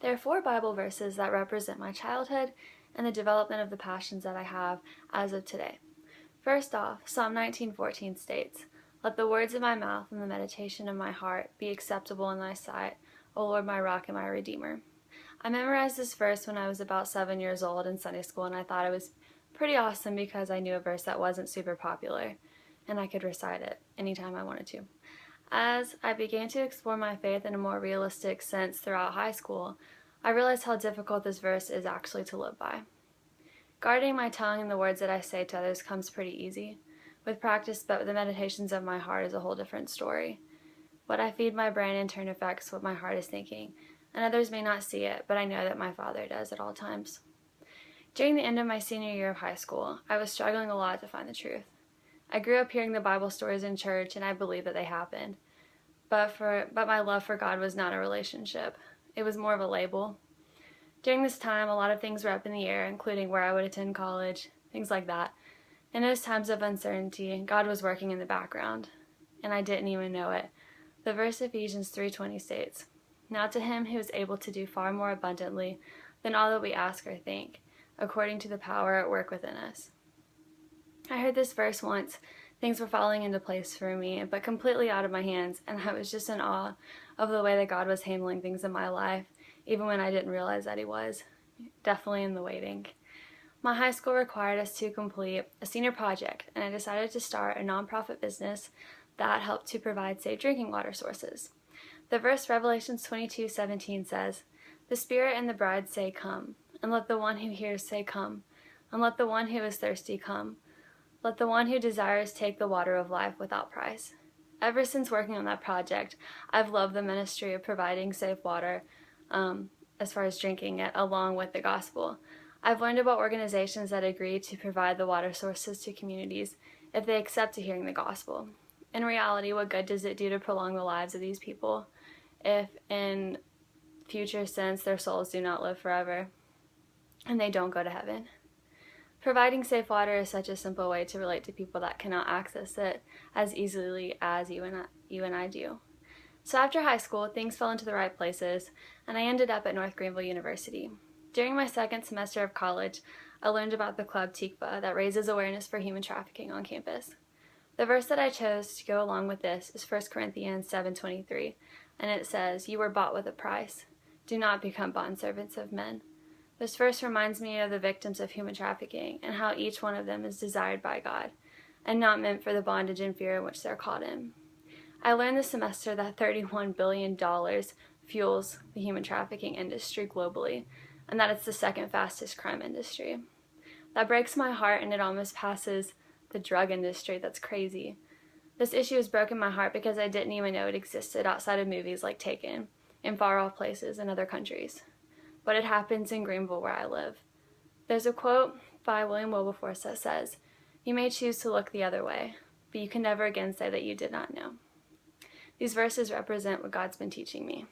There are 4 Bible verses that represent my childhood and the development of the passions that I have as of today. First off, Psalm 19:14 states, "Let the words of my mouth and the meditation of my heart be acceptable in thy sight, O Lord, my rock and my redeemer." I memorized this verse when I was about 7 years old in Sunday school, and I thought it was pretty awesome because I knew a verse that wasn't super popular, and I could recite it anytime I wanted to. As I began to explore my faith in a more realistic sense throughout high school, I realized how difficult this verse is actually to live by. Guarding my tongue and the words that I say to others comes pretty easy with practice, but the meditations of my heart is a whole different story. What I feed my brain in turn affects what my heart is thinking, and others may not see it, but I know that my Father does at all times. During the end of my senior year of high school, I was struggling a lot to find the truth. I grew up hearing the Bible stories in church, and I believed that they happened. But my love for God was not a relationship. It was more of a label. During this time, a lot of things were up in the air, including where I would attend college, things like that. In those times of uncertainty, God was working in the background, and I didn't even know it. The verse Ephesians 3:20 states, "Now to him who is able to do far more abundantly than all that we ask or think, according to the power at work within us." I heard this verse once. Things were falling into place for me, but completely out of my hands, and I was just in awe of the way that God was handling things in my life, even when I didn't realize that He was. Definitely in the waiting. My high school required us to complete a senior project, and I decided to start a nonprofit business that helped to provide safe drinking water sources. The verse Revelations 22:17 says, "The Spirit and the bride say, 'Come,' and let the one who hears say, 'Come,' and let the one who is thirsty come. Let the one who desires take the water of life without price." Ever since working on that project, I've loved the ministry of providing safe water, as far as drinking it, along with the gospel. I've learned about organizations that agree to provide the water sources to communities if they accept to hearing the gospel. In reality, what good does it do to prolong the lives of these people if, in future sense, their souls do not live forever and they don't go to heaven? Providing safe water is such a simple way to relate to people that cannot access it as easily as you and I do. So after high school, things fell into the right places, and I ended up at North Greenville University. During my second semester of college, I learned about the Club Tikva that raises awareness for human trafficking on campus. The verse that I chose to go along with this is 1 Corinthians 7:23, and it says, "You were bought with a price. Do not become bondservants of men." This verse reminds me of the victims of human trafficking and how each one of them is desired by God and not meant for the bondage and fear in which they're caught in. I learned this semester that $31 billion fuels the human trafficking industry globally, and that it's the second fastest crime industry. That breaks my heart, and it almost passes the drug industry. That's crazy. This issue has broken my heart because I didn't even know it existed outside of movies like Taken, in far-off places in other countries. But it happens in Greenville where I live. There's a quote by William Wilberforce that says, "You may choose to look the other way, but you can never again say that you did not know." These verses represent what God's been teaching me.